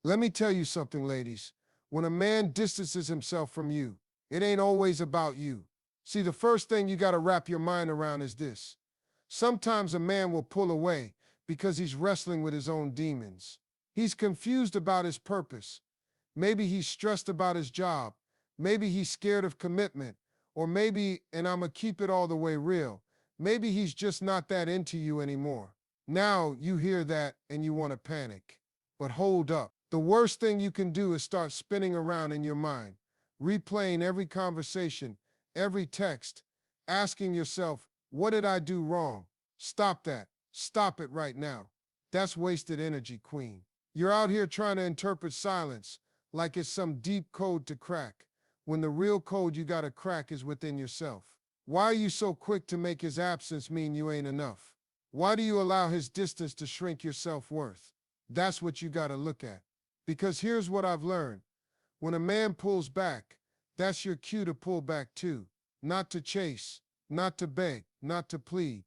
Let me tell you something, ladies. When a man distances himself from you, it ain't always about you. See, the first thing you got to wrap your mind around is this. Sometimes a man will pull away because he's wrestling with his own demons. He's confused about his purpose. Maybe he's stressed about his job. Maybe he's scared of commitment. Or maybe, and I'ma keep it all the way real, maybe he's just not that into you anymore. Now you hear that and you want to panic. But hold up. The worst thing you can do is start spinning around in your mind, replaying every conversation, every text, asking yourself, what did I do wrong? Stop that. Stop it right now. That's wasted energy, Queen. You're out here trying to interpret silence like it's some deep code to crack, when the real code you gotta crack is within yourself. Why are you so quick to make his absence mean you ain't enough? Why do you allow his distance to shrink your self-worth? That's what you gotta look at. Because here's what I've learned. When a man pulls back, that's your cue to pull back too. Not to chase, not to beg, not to plead,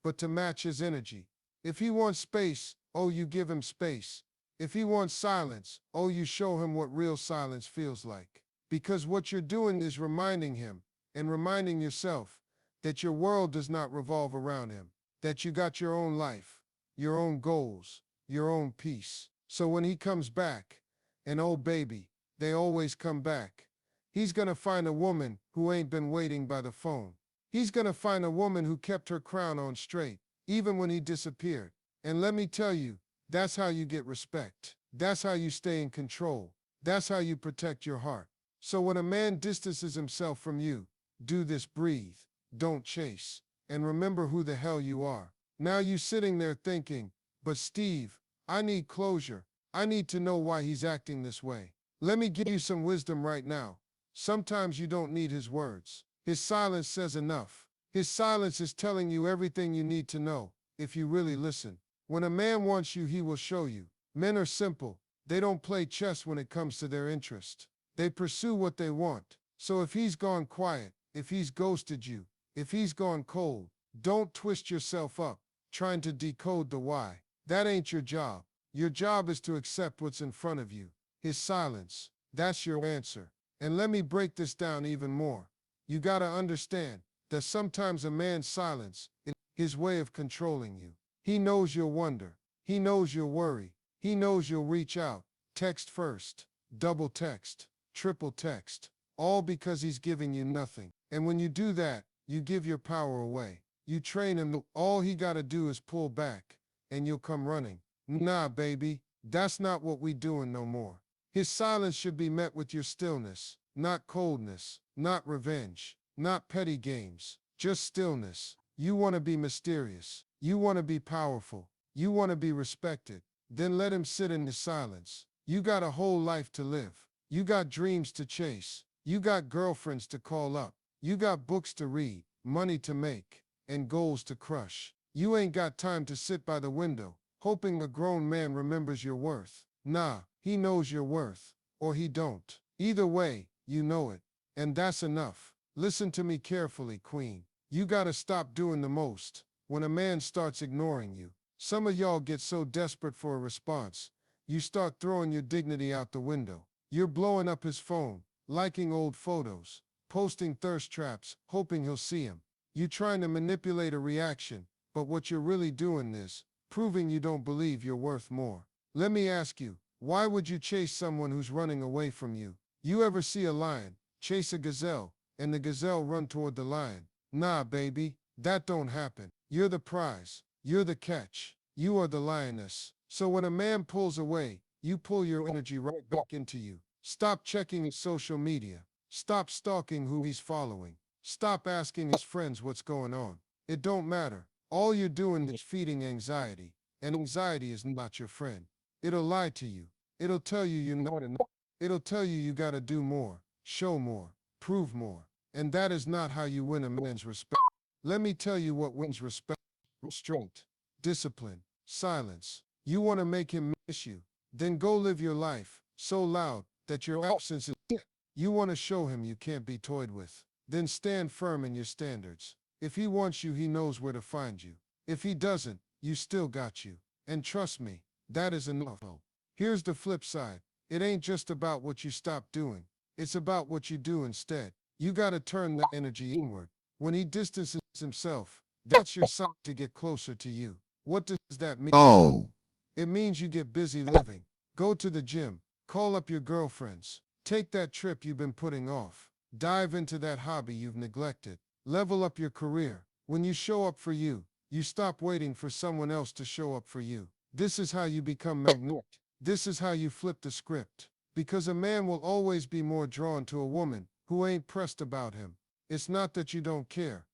but to match his energy. If he wants space, oh, you give him space. If he wants silence, oh, you show him what real silence feels like. Because what you're doing is reminding him, and reminding yourself, that your world does not revolve around him, that you got your own life, your own goals, your own peace. So when he comes back, and oh baby, they always come back, he's gonna find a woman who ain't been waiting by the phone. He's gonna find a woman who kept her crown on straight, even when he disappeared. And let me tell you, that's how you get respect. That's how you stay in control. That's how you protect your heart. So when a man distances himself from you, do this: breathe, don't chase, and remember who the hell you are. Now you sitting there thinking, but Steve, I need closure. I need to know why he's acting this way. Let me give you some wisdom right now. Sometimes you don't need his words. His silence says enough. His silence is telling you everything you need to know, if you really listen. When a man wants you, he will show you. Men are simple. They don't play chess when it comes to their interest. They pursue what they want. So if he's gone quiet, if he's ghosted you, if he's gone cold, don't twist yourself up trying to decode the why. That ain't your job. Your job is to accept what's in front of you. His silence. That's your answer. And let me break this down even more. You gotta understand that sometimes a man's silence is his way of controlling you. He knows you'll wonder. He knows you'll worry. He knows you'll reach out. Text first. Double text. Triple text. All because he's giving you nothing. And when you do that, you give your power away. You train him. All he gotta do is pull back, and you'll come running. Nah, baby, that's not what we doing no more. His silence should be met with your stillness, not coldness, not revenge, not petty games, just stillness. You want to be mysterious. You want to be powerful. You want to be respected. Then let him sit in the silence. You got a whole life to live. You got dreams to chase. You got girlfriends to call up. You got books to read, money to make, and goals to crush. You ain't got time to sit by the window, hoping a grown man remembers your worth. Nah, he knows your worth, or he don't. Either way, you know it. And that's enough. Listen to me carefully, Queen. You gotta stop doing the most when a man starts ignoring you. Some of y'all get so desperate for a response, you start throwing your dignity out the window. You're blowing up his phone, liking old photos, posting thirst traps, hoping he'll see them. You're trying to manipulate a reaction, but what you're really doing is proving you don't believe you're worth more. Let me ask you, why would you chase someone who's running away from you? You ever see a lion chase a gazelle, and the gazelle run toward the lion? Nah, baby, that don't happen. You're the prize. You're the catch. You are the lioness. So when a man pulls away, you pull your energy right back into you. Stop checking his social media. Stop stalking who he's following. Stop asking his friends what's going on. It don't matter. All you're doing is feeding anxiety, and anxiety is not your friend. It'll lie to you. It'll tell you you're not enough. It'll tell you you gotta do more, show more, prove more. And that is not how you win a man's respect. Let me tell you what wins respect. Restraint, discipline, silence. You want to make him miss you? Then go live your life so loud that your absence is dead. You want to show him you can't be toyed with? Then stand firm in your standards. If he wants you, he knows where to find you. If he doesn't, you still got you. And trust me, that is enough. Here's the flip side. It ain't just about what you stop doing. It's about what you do instead. You gotta turn that energy inward. When he distances himself, that's your sign to get closer to you. What does that mean? Oh, it means you get busy living. Go to the gym. Call up your girlfriends. Take that trip you've been putting off. Dive into that hobby you've neglected. Level up your career. When you show up for you, you stop waiting for someone else to show up for you. This is how you become magnetic. This is how you flip the script. Because a man will always be more drawn to a woman who ain't pressed about him. It's not that you don't care.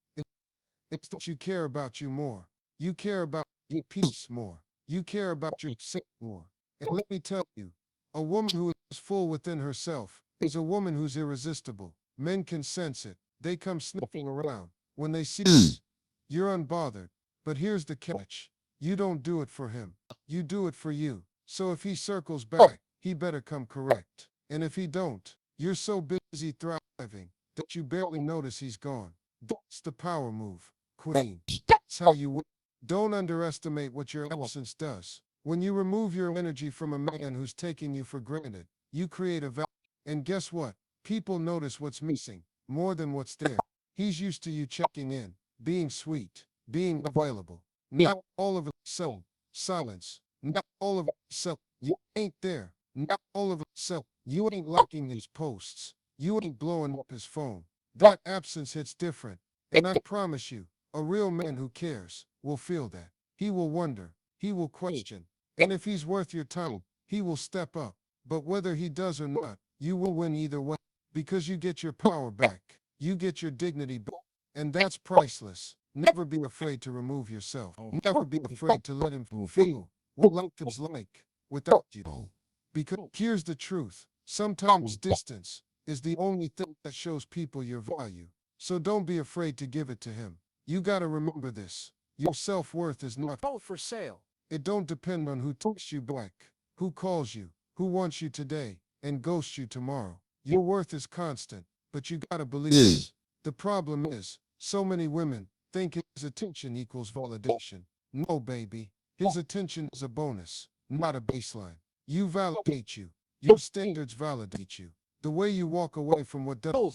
It's that you care about you more. You care about your peace more. You care about yourself more. And let me tell you, a woman who is full within herself is a woman who's irresistible. Men can sense it. They come sniffing around. When they see it, you're unbothered. But here's the catch. You don't do it for him. You do it for you. So if he circles back, he better come correct. And if he don't, you're so busy thriving that you barely notice he's gone. That's the power move, queen. That's how you win. Don't underestimate what your essence does. When you remove your energy from a man who's taking you for granted, you create a value. And guess what? People notice what's missing more than what's there. He's used to you checking in, being sweet, being available. Now all of a sudden, silence. Now all of a sudden, you ain't there. Now all of a sudden, you ain't liking his posts. You ain't blowing up his phone. That absence hits different. And I promise you, a real man who cares will feel that. He will wonder. He will question. And if he's worth your time, he will step up. But whether he does or not, you will win either way. Because you get your power back. You get your dignity back. And that's priceless. Never be afraid to remove yourself. Never be afraid to let him feel what life is like without you. Because here's the truth. Sometimes distance is the only thing that shows people your value. So don't be afraid to give it to him. You gotta remember this. Your self-worth is not for sale. It don't depend on who talks you back, who calls you, who wants you today, and ghosts you tomorrow. Your worth is constant, but you gotta believe it. The problem is, so many women think his attention equals validation. No, baby. His attention is a bonus, not a baseline. You validate you. Your standards validate you. The way you walk away from what don't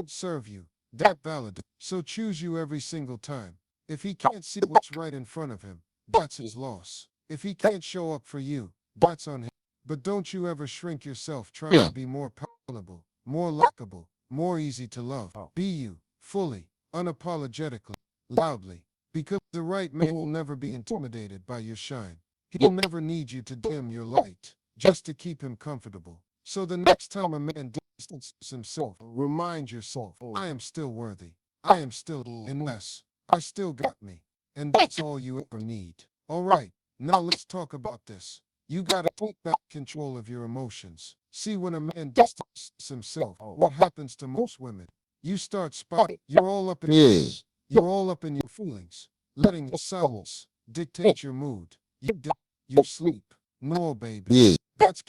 serve you, that validates. So choose you every single time. If he can't see what's right in front of him, that's his loss. If he can't show up for you, that's on him. But don't you ever shrink yourself trying to be more palatable, more likable, more easy to love. Be you, fully, unapologetically, loudly. Because the right man will never be intimidated by your shine. He'll never need you to dim your light, just to keep him comfortable. So the next time a man distances himself, remind yourself, I am still worthy. I am still unless I still got me. And that's all you ever need. All right, now let's talk about this. You gotta take back control of your emotions. See, when a man distances himself, what happens to most women? You start spotting. You're all up in your feelings, letting your silence dictate your mood. You sleep. No, baby. That's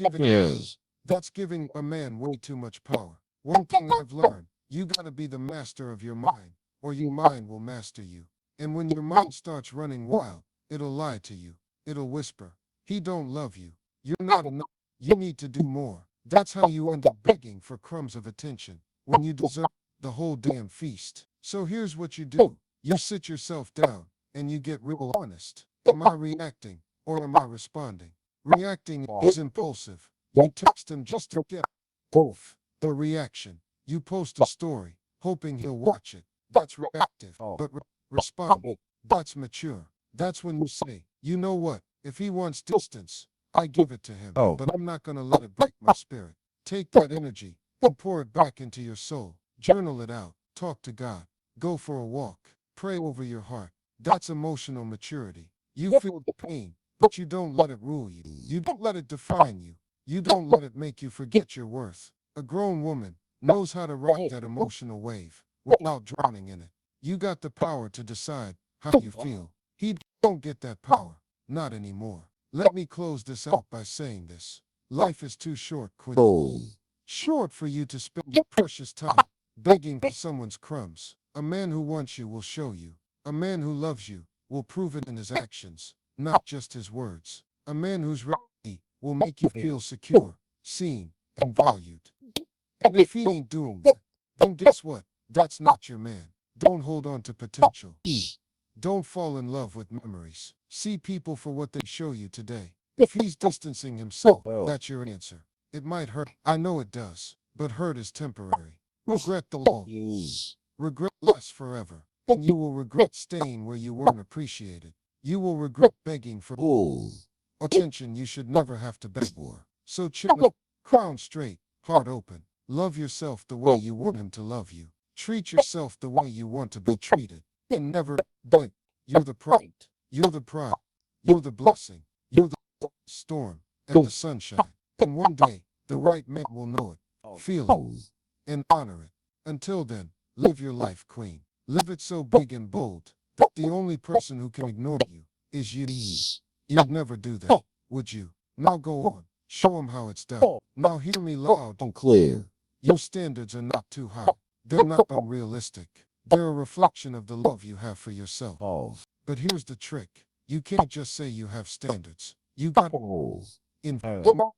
giving a man way too much power. One thing I've learned, you gotta be the master of your mind, or your mind will master you. And when your mind starts running wild, it'll lie to you. It'll whisper, he don't love you. You're not enough. You need to do more. That's how you end up begging for crumbs of attention when you deserve the whole damn feast. So here's what you do. You sit yourself down and you get real honest. Am I reacting or am I responding? Reacting is impulsive. You text him just to get both. The reaction. You post a story, hoping he'll watch it. That's reactive. But responding, that's mature. That's when you say, you know what? If he wants distance, I give it to him. But I'm not gonna let it break my spirit. Take that energy and pour it back into your soul. Journal it out. Talk to God. Go for a walk. Pray over your heart. That's emotional maturity. You feel the pain, but you don't let it rule you. You don't let it define you. You don't let it make you forget your worth. A grown woman knows how to ride that emotional wave without drowning in it. You got the power to decide how you feel. He don't get that power. Not anymore. Let me close this out by saying this. Life is too short, Quinn. Short for you to spend your precious time begging for someone's crumbs. A man who wants you will show you. A man who loves you will prove it in his actions, not just his words. A man who's ready will make you feel secure, seen, and valued. And if he ain't doing that, then guess what? That's not your man. Don't hold on to potential. Don't fall in love with memories. See people for what they show you today. If he's distancing himself, that's your answer. It might hurt. I know it does. But hurt is temporary. Regret the loss. Regret lasts forever. And you will regret staying where you weren't appreciated. You will regret begging for attention you should never have to beg for. So chill, crown straight, heart open. Love yourself the way you want him to love you. Treat yourself the way you want to be treated. And never blink. You're the pride. You're the pride. You're the blessing. You're the storm and the sunshine. And one day, the right man will know it, feel it, and honor it. Until then, live your life, queen. Live it so big and bold that the only person who can ignore you is you. You'd never do that, would you? Now go on. Show him how it's done. Now hear me loud and clear. Your standards are not too high. They're not unrealistic. They're a reflection of the love you have for yourself. But here's the trick. You can't just say you have standards. You got in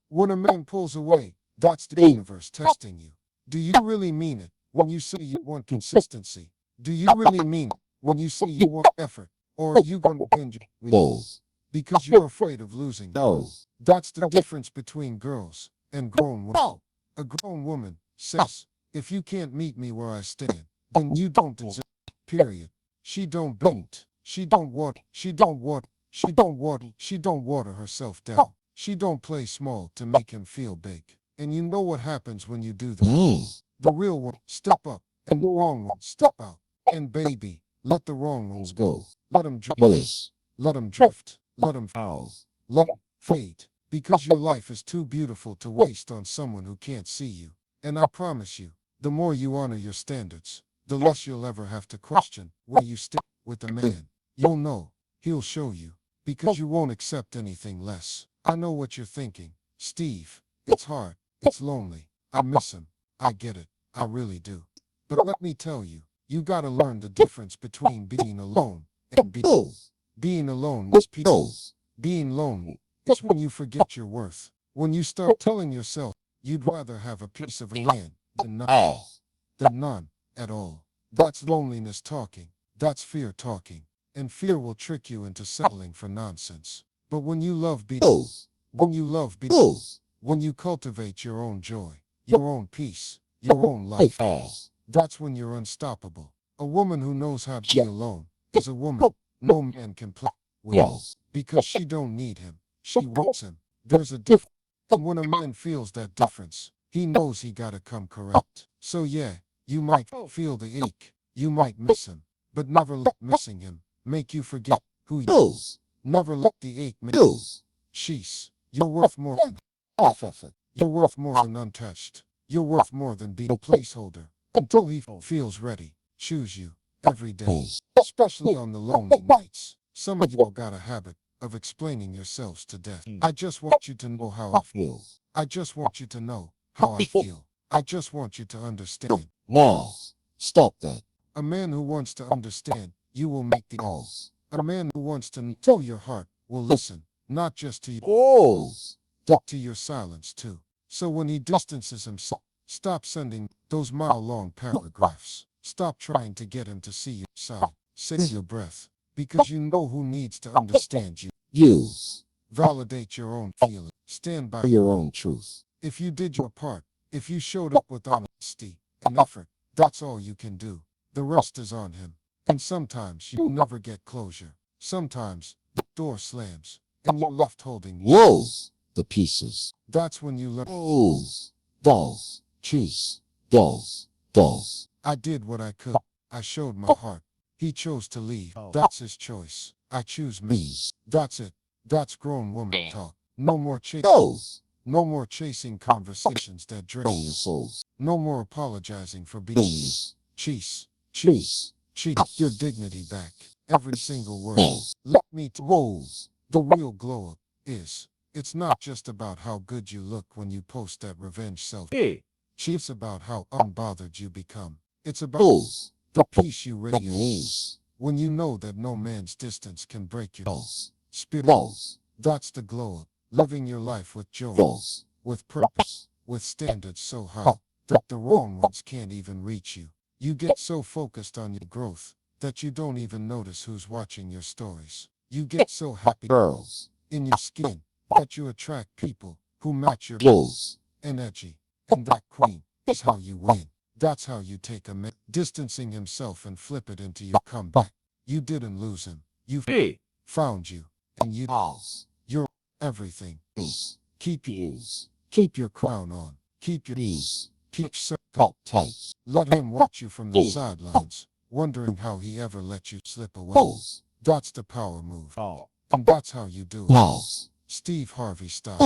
when a man pulls away, that's the universe testing you. Do you really mean it when you say you want consistency? Do you really mean it when you say you want effort? Or are you going to bend your rules because you're afraid of losing? That's the difference between girls and grown women. A grown woman says, if you can't meet me where I stand, then you don't deserve it, period. She don't bend. She don't water herself down. She don't play small to make him feel big. And you know what happens when you do that? The real one step up, and the wrong one step out. And baby, let the wrong ones go. Let them drift. Let them drift. Let them foul. Let them fade. Because your life is too beautiful to waste on someone who can't see you. And I promise you, the more you honor your standards, the less you'll ever have to question where you stand with a man. You'll know. He'll show you. Because you won't accept anything less. I know what you're thinking. Steve, it's hard. It's lonely. I miss him. I get it. I really do. But let me tell you, you gotta learn the difference between being alone and being alone is peace. Being lonely is when you forget your worth. When you start telling yourself you'd rather have a piece of land than none at all. That's loneliness talking. That's fear talking. And fear will trick you into settling for nonsense. But when you love when you cultivate your own joy, your own peace, your own life, that's when you're unstoppable. A woman who knows how to be alone is a woman no man can play with because she don't need him. She wants him. There's a difference. And when a man feels that difference, he knows he gotta come correct. So yeah, you might feel the ache. You might miss him. But never let missing him make you forget who he is. Never let the ache make you. Sheesh, you're worth more than half effort. You're worth more than untouched. You're worth more than being a placeholder. Until he feels ready, choose you every day, especially on the lonely nights. Some of y'all got a habit of explaining yourselves to death. I just want you to know how I feel. I just want you to know how I feel. I just want you to understand. Now, stop that. A man who wants to understand, you will make the calls. A man who wants to know your heart will listen, not just to your calls, but to your silence too. So when he distances himself, stop sending those mile-long paragraphs. Stop trying to get him to see your side. Save your breath, because you know who needs to understand you. You. Validate your own feelings. Stand by your own truth. If you did your part, if you showed up with honesty and effort, that's all you can do. The rest is on him. And sometimes you'll never get closure. Sometimes the door slams and you're left holding the pieces. That's when you learn. Dolls. I did what I could. I showed my heart. He chose to leave. That's his choice. I choose me. That's it. That's grown woman talk. No more chasing. No more chasing conversations that drain your souls. No more apologizing for being cheese. Your dignity back. Every single word. Let me the real glow up is. It's not just about how good you look when you post that revenge selfie. It's about how unbothered you become. It's about the peace you radiate when you know that no man's distance can break your spirit. That's the glow up. living your life with joy, with purpose, with standards so high that the wrong ones can't even reach you. You get so focused on your growth that you don't even notice who's watching your stories. You get so happy girls in your skin that you attract people who match your goals, energy, and that queen is how you win. That's how you take a man distancing himself and flip it into your comeback. You didn't lose him. You found you, and you're everything. Keep your crown on. Keep your keep circle tight. Let him watch you from the sidelines, wondering how he ever let you slip away. That's the power move. And that's how you do it. Steve Harvey style.